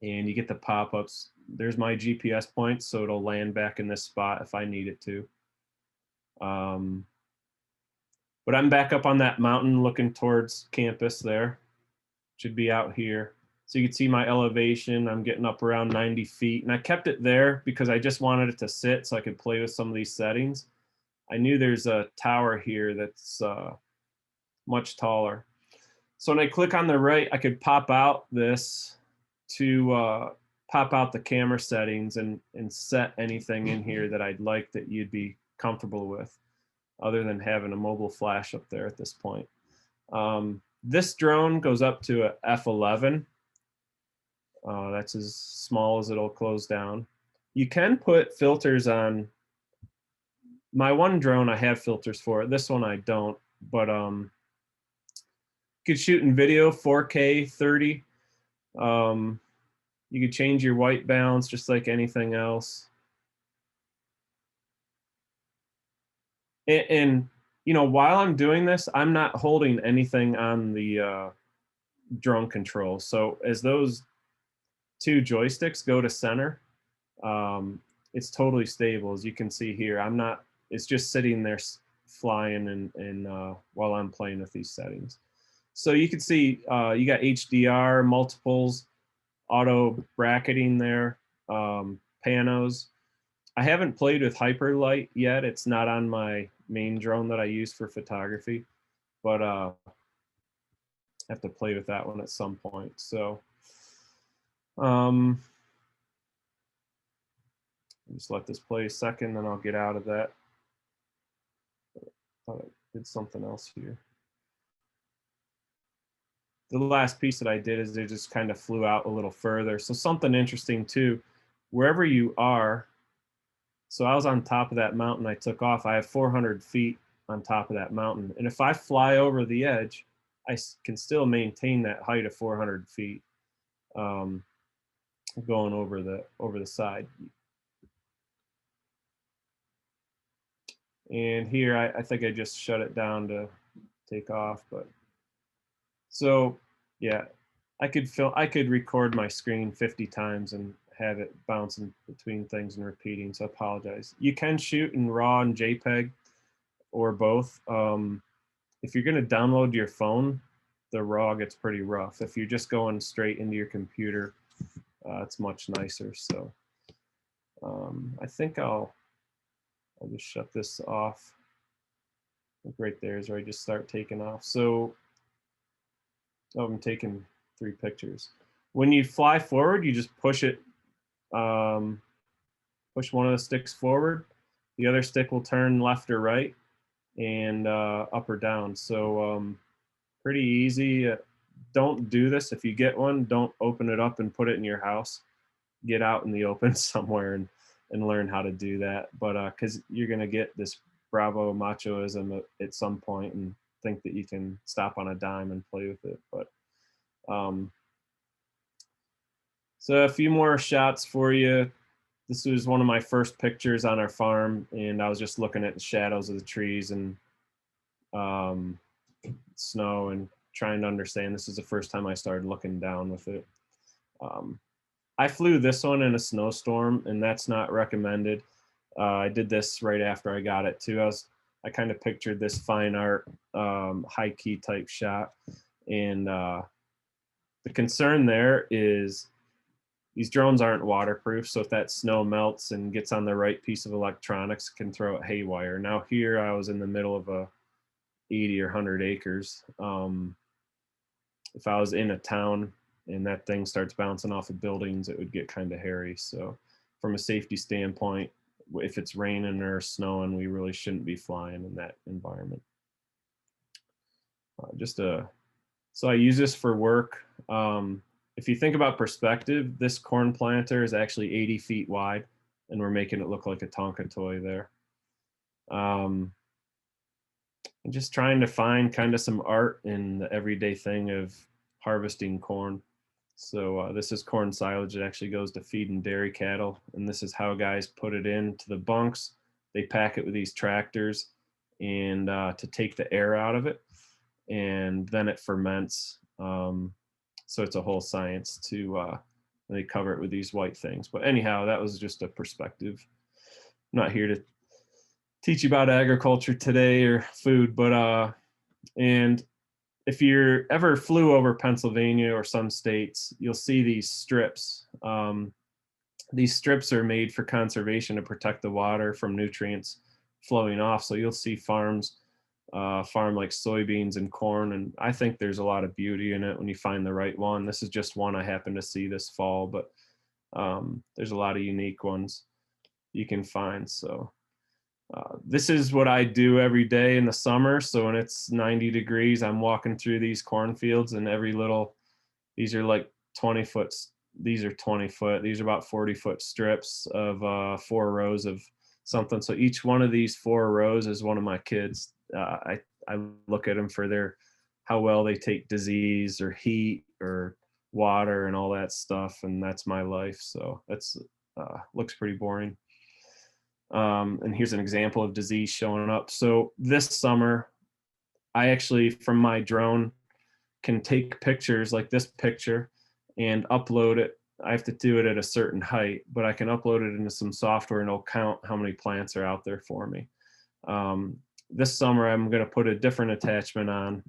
and you get the pop-ups. There's my GPS point, so it'll land back in this spot if I need it to. But I'm back up on that mountain looking towards campus there. Should be out here. So you can see my elevation. I'm getting up around 90 feet. And I kept it there because I just wanted it to sit so I could play with some of these settings. I knew there's a tower here that's much taller. So when I click on the right, I could pop out this to pop out the camera settings and set anything in here that I'd like that you'd be comfortable with, other than having a mobile flash up there at this point. This drone goes up to a f11. That's as small as it'll close down. You can put filters on. My one drone I have filters for. This one I don't, but you could shoot in video 4K 30. You could change your white balance just like anything else. And you know, while I'm doing this, I'm not holding anything on the drone control. So as those 2 joysticks go to center, it's totally stable. As you can see here, it's just sitting there flying and while I'm playing with these settings. So you can see you got HDR, multiples, auto bracketing there, panos. I haven't played with hyperlight yet. It's not on my main drone that I use for photography, but I have to play with that one at some point. So just let this play a second, then I'll get out of that. Thought I did something else here. The last piece that I did is it just kind of flew out a little further. So something interesting too, wherever you are. So I was on top of that mountain I took off. I have 400 feet on top of that mountain. And if I fly over the edge, I can still maintain that height of 400 feet going over the side. And here, I think I just shut it down to take off, but so yeah, I could record my screen 50 times and have it bouncing between things and repeating, so I apologize. You can shoot in RAW and JPEG or both. If you're gonna download your phone, the RAW gets pretty rough. If you're just going straight into your computer, it's much nicer. So I think I'll just shut this off. Like right there is where I just start taking off. So I'm taking 3 pictures. When you fly forward, you just push it, push one of the sticks forward. The other stick will turn left or right and up or down. So pretty easy. Don't do this. If you get one, don't open it up and put it in your house. Get out in the open somewhere and learn how to do that. But because you're going to get this Bravo machoism at some point and think that you can stop on a dime and play with it. But so a few more shots for you. This was one of my first pictures on our farm, and I was just looking at the shadows of the trees and snow and trying to understand. This is the first time I started looking down with it. I flew this one in a snowstorm, and that's not recommended. I did this right after I got it too. I kind of pictured this fine art, high key type shot. And the concern there is these drones aren't waterproof. So if that snow melts and gets on the right piece of electronics, it can throw it haywire. Now here I was in the middle of 80 or 100 acres. If I was in a town and that thing starts bouncing off of buildings, it would get kind of hairy. So from a safety standpoint, if it's raining or snowing, we really shouldn't be flying in that environment. So I use this for work. If you think about perspective, this corn planter is actually 80 feet wide, and we're making it look like a Tonka toy there. I'm just trying to find kind of some art in the everyday thing of harvesting corn. So this is corn silage that actually goes to feeding dairy cattle. And this is how guys put it into the bunks. They pack it with these tractors and to take the air out of it. And then it ferments. So it's a whole science to, they cover it with these white things. But anyhow, that was just a perspective. I'm not here to teach you about agriculture today or food, but and if you're ever flew over Pennsylvania or some states, you'll see these strips. These strips are made for conservation to protect the water from nutrients flowing off. So you'll see farms farm like soybeans and corn, and I think there's a lot of beauty in it when you find the right one. This is just one I happened to see this fall, but there's a lot of unique ones you can find. So this is what I do every day in the summer. So when it's 90 degrees, I'm walking through these cornfields, and these are like 20 foot, these are 20 foot, these are about 40-foot strips of 4 rows of something. So each one of these 4 rows is one of my kids. I look at them for how well they take disease or heat or water and all that stuff. And that's my life. So that's looks pretty boring. And here's an example of disease showing up. So this summer, I actually, from my drone, can take pictures like this picture and upload it. I have to do it at a certain height, but I can upload it into some software and it'll count how many plants are out there for me. This summer, I'm going to put a different attachment on,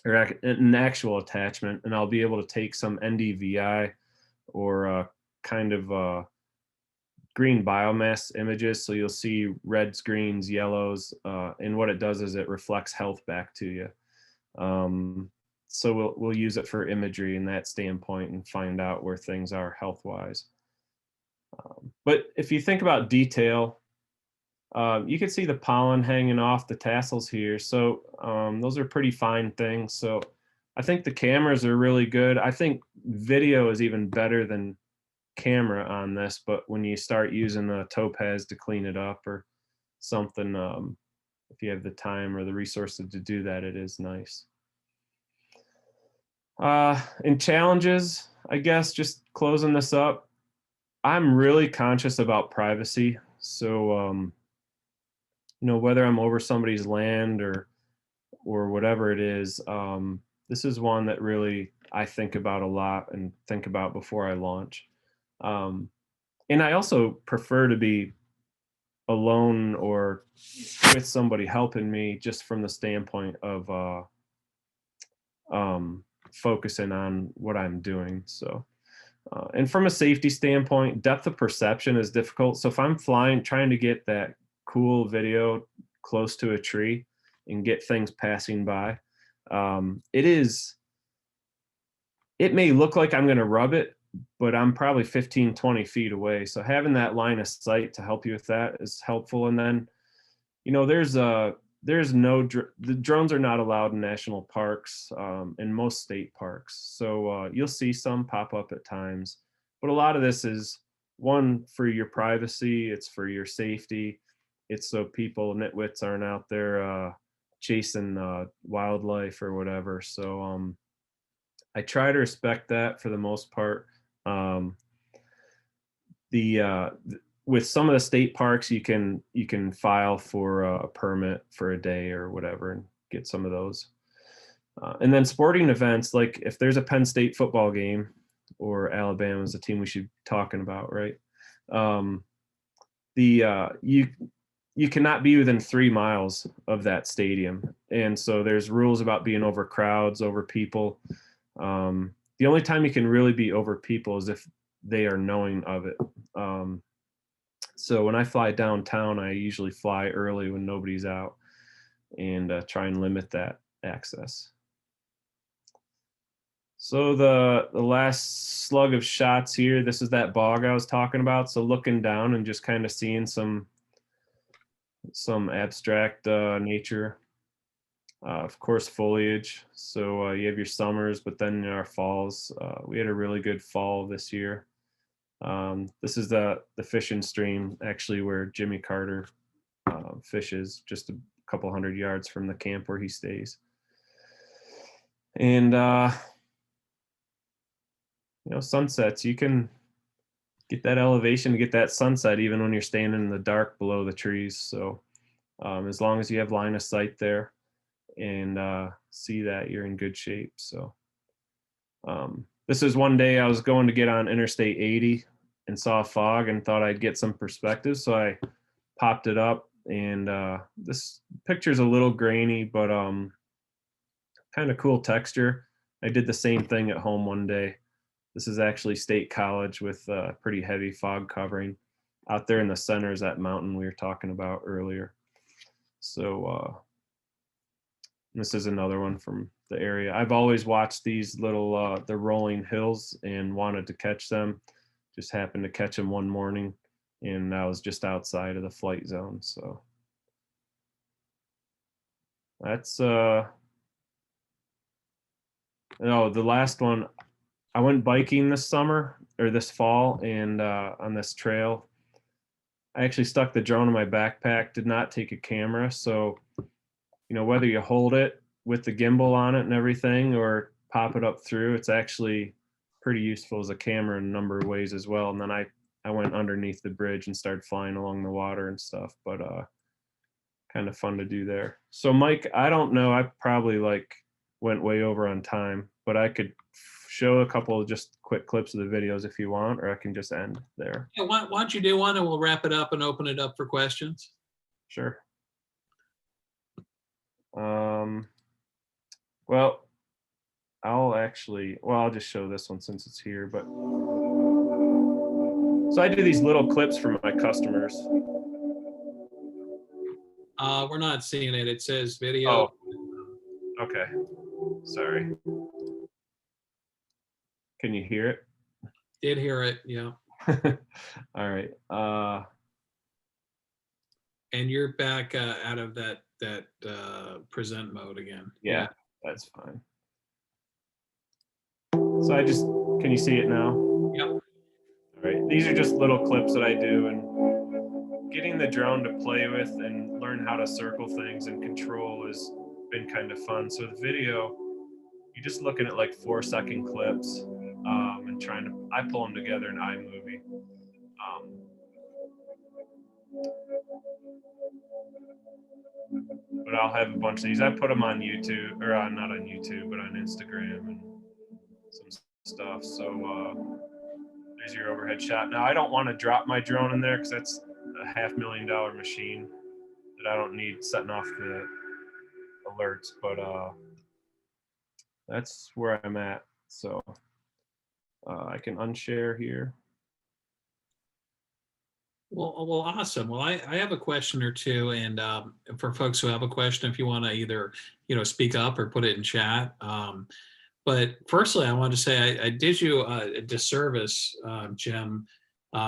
or an actual attachment, and I'll be able to take some NDVI or kind of green biomass images. So you'll see reds, greens, yellows, and what it does is it reflects health back to you. So we'll use it for imagery in that standpoint and find out where things are health-wise. But if you think about detail, you can see the pollen hanging off the tassels here. So those are pretty fine things. So I think the cameras are really good. I think video is even better than camera on this, but when you start using the topaz to clean it up or something, if you have the time or the resources to do that, it is nice. And challenges, I guess, just closing this up, I'm really conscious about privacy. So whether I'm over somebody's land or whatever it is, this is one that really I think about a lot and think about before I launch. And I also prefer to be alone or with somebody helping me, just from the standpoint of focusing on what I'm doing. So, and from a safety standpoint, depth of perception is difficult. So if I'm flying, trying to get that cool video close to a tree and get things passing by, it may look like I'm going to rub it, but I'm probably 15, 20 feet away. So having that line of sight to help you with that is helpful. And then, the drones are not allowed in national parks, in most state parks. So you'll see some pop up at times, but a lot of this is, one, for your privacy, it's for your safety. It's so people, nitwits, aren't out there chasing wildlife or whatever. So I try to respect that for the most part. With some of the state parks, you can file for a permit for a day or whatever and get some of those. And then sporting events, like if there's a Penn State football game, or Alabama is a team we should be talking about, right? You cannot be within 3 miles of that stadium, and so there's rules about being over crowds, over people. The only time you can really be over people is if they are knowing of it. So when I fly downtown, I usually fly early when nobody's out. and try and limit that access. So the last slug of shots here, this is that bog I was talking about. So looking down and just kind of seeing some abstract nature. Of course, foliage. So you have your summers, but then our falls. We had a really good fall this year. This is the fishing stream, actually, where Jimmy Carter fishes, just a couple hundred yards from the camp where he stays. And you know, sunsets, you can get that elevation to get that sunset even when you're standing in the dark below the trees. So as long as you have line of sight there and see that, you're in good shape. So this is one day I was going to get on Interstate 80 and saw a fog and thought I'd get some perspective. So I popped it up, and this picture's a little grainy, but kind of cool texture. I did the same thing at home one day. This is actually State College with pretty heavy fog covering. Out there in the center is that mountain we were talking about earlier. So this is another one from the area. I've always watched these little, the rolling hills and wanted to catch them. Just happened to catch them one morning, and I was just outside of the flight zone. So that's, oh, the last one, I went biking this summer or this fall, and on this trail, I actually stuck the drone in my backpack, did not take a camera. So, you know, whether you hold it with the gimbal on it and everything or pop it up through, it's actually pretty useful as a camera in a number of ways as well. And then I went underneath the bridge and started flying along the water and stuff, but kind of fun to do there. So Mike, I don't know, I probably like went way over on time, but I could show a couple of just quick clips of the videos if you want, or I can just end there. Yeah, why don't you do one and we'll wrap it up and open it up for questions? Sure. Well, I'll just show this one since it's here, but so I do these little clips for my customers. We're not seeing it. It says video. Oh, okay. Sorry. Can you hear it? Did hear it, yeah. All right. And you're back out of that present mode again. Yeah, that's fine. So can you see it now? Yep. All right. These are just little clips that I do, and getting the drone to play with and learn how to circle things and control has been kind of fun. So the video, you're just looking at like 4-second clips and I pull them together in iMovie. But I'll have a bunch of these. I put them on YouTube, or not on YouTube, but on Instagram and some stuff. So there's your overhead shot. Now I don't want to drop my drone in there because that's a $500,000 machine that I don't need setting off the alerts, but that's where I'm at. So I can unshare here. Well, awesome. Well, I have a question or two, and for folks who have a question, if you want to either speak up or put it in chat. But firstly, I want to say I did you a disservice, Jim,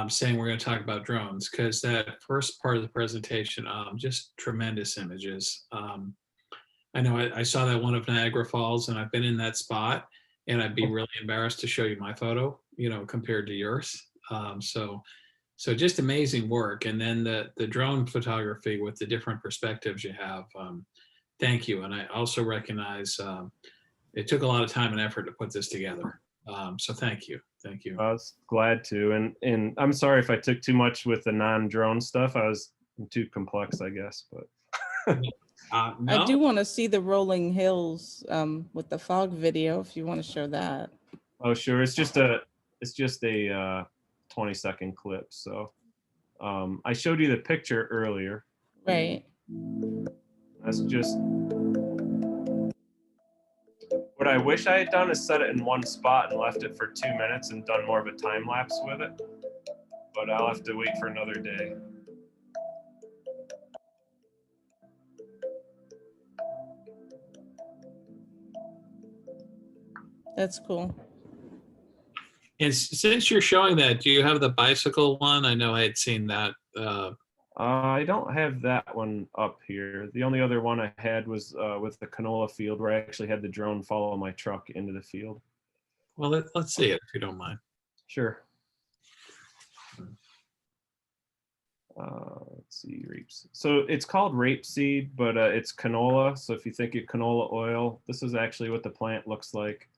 saying we're going to talk about drones, because that first part of the presentation, just tremendous images. I know I saw that one of Niagara Falls, and I've been in that spot, and I'd be really embarrassed to show you my photo, compared to yours. So just amazing work. And then the drone photography with the different perspectives you have. Thank you. And I also recognize it took a lot of time and effort to put this together. So thank you. Thank you. I was glad to. And I'm sorry if I took too much with the non-drone stuff. I'm too complex, I guess. But no. I do want to see the rolling hills with the fog video if you want to show that. Oh, sure. It's just a 20-second clip. So I showed you the picture earlier. Right. That's just what I wish I had done is set it in one spot and left it for 2 minutes and done more of a time lapse with it. But I'll have to wait for another day. That's cool. And since you're showing that, do you have the bicycle one? I know I had seen that. I don't have that one up here. The only other one I had was with the canola field, where I actually had the drone follow my truck into the field. Well, let's see it if you don't mind. Sure. Let's see, rapes. So it's called rapeseed, but it's canola. So if you think of canola oil, this is actually what the plant looks like.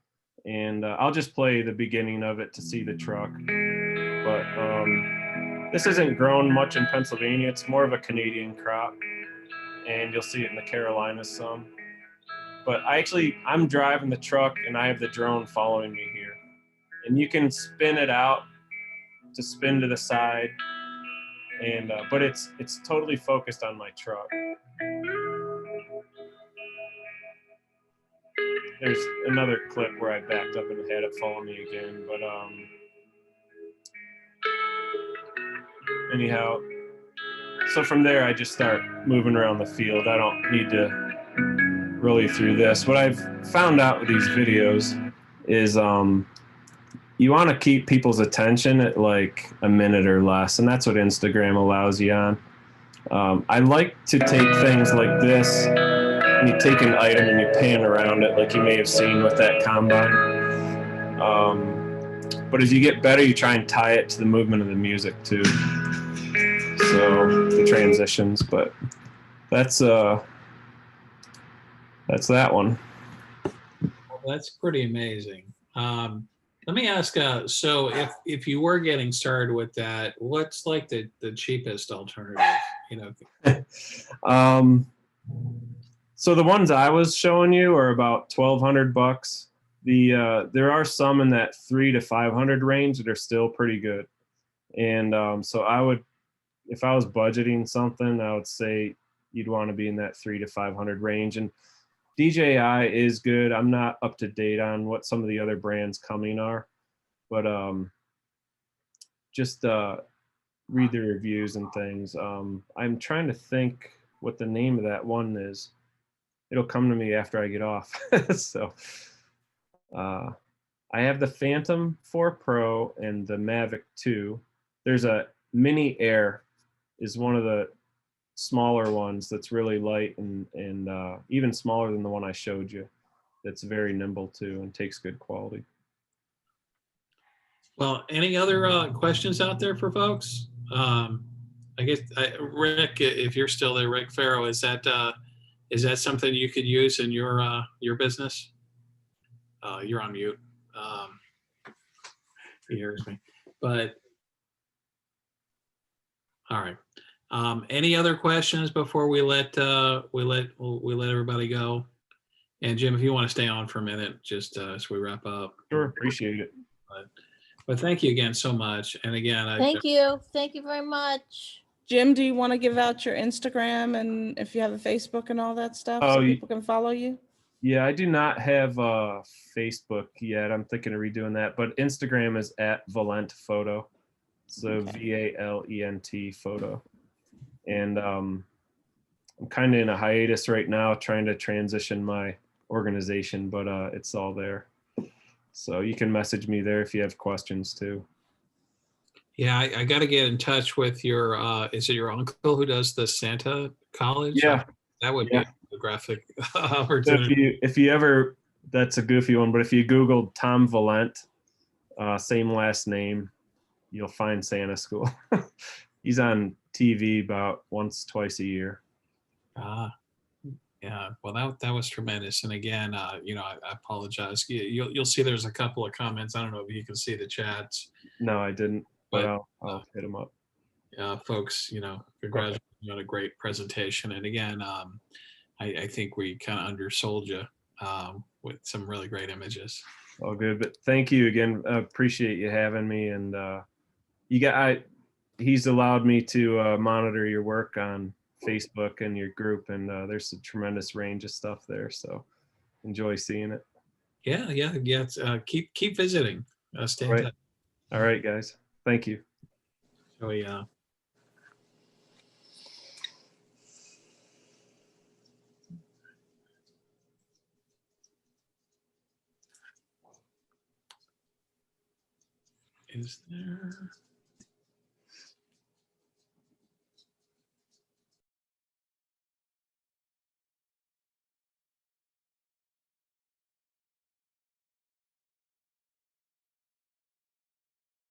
And I'll just play the beginning of it to see the truck. But this isn't grown much in Pennsylvania. It's more of a Canadian crop, and you'll see it in the Carolinas some. But I'm driving the truck, and I have the drone following me here. And you can spin it out to spin to the side, and but it's totally focused on my truck. There's another clip where I backed up and had it follow me again, but anyhow, so from there I just start moving around the field. I don't need to really through this. What I've found out with these videos is you want to keep people's attention at like a minute or less, and that's what Instagram allows you on. I like to take things like this, and you take an item and you pan around it, like you may have seen with that combine. But as you get better, you try and tie it to the movement of the music too. So the transitions, but that's that one. Well, that's pretty amazing. Let me ask, so if you were getting started with that, what's like the cheapest alternative? You know, So the ones I was showing you are about $1,200. There are some in that $300 to $500 range that are still pretty good. And so if I was budgeting something, I would say you'd want to be in that $300 to $500 range. And DJI is good. I'm not up to date on what some of the other brands coming are, but just read the reviews and things. I'm trying to think what the name of that one is. It'll come to me after I get off. So I have the Phantom 4 Pro and the Mavic 2. There's a Mini Air is one of the smaller ones that's really light and even smaller than the one I showed you. That's very nimble too and takes good quality. well, any other questions out there for folks? I guess Rick, if you're still there, Rick Farrow, is that something you could use in your business? You're on mute. He hears me, but all right. Any other questions before we let everybody go? And Jim, if you want to stay on for a minute, just as we wrap up. Sure, appreciate it. But thank you again so much. And again, Thank you very much. Jim, do you want to give out your Instagram and if you have a Facebook and all that stuff so people can follow you? Yeah, I do not have Facebook yet. I'm thinking of redoing that, but Instagram is at Valent Photo. So VALENT photo. And I'm kind of in a hiatus right now trying to transition my organization, but it's all there. So you can message me there if you have questions too. Yeah, I got to get in touch with your, is it your uncle who does the Santa College? Yeah. That would be a graphic opportunity. So if you ever, that's a goofy one, but if you Googled Tom Valent, same last name, you'll find Santa School. He's on TV about once, twice a year. Yeah, well, that was tremendous. And again, you know, I apologize. You'll see there's a couple of comments. I don't know if you can see the chats. No, I didn't, but I'll hit them up. Folks, you know, congratulations on a great presentation. And again, I think we kind of undersold you with some really great images. All good, but thank you again. Appreciate you having me. And he's allowed me to monitor your work on Facebook and your group, and there's a tremendous range of stuff there. So enjoy seeing it. Yeah. Keep visiting. Stay in touch. All right, guys. Thank you. So yeah. Is there?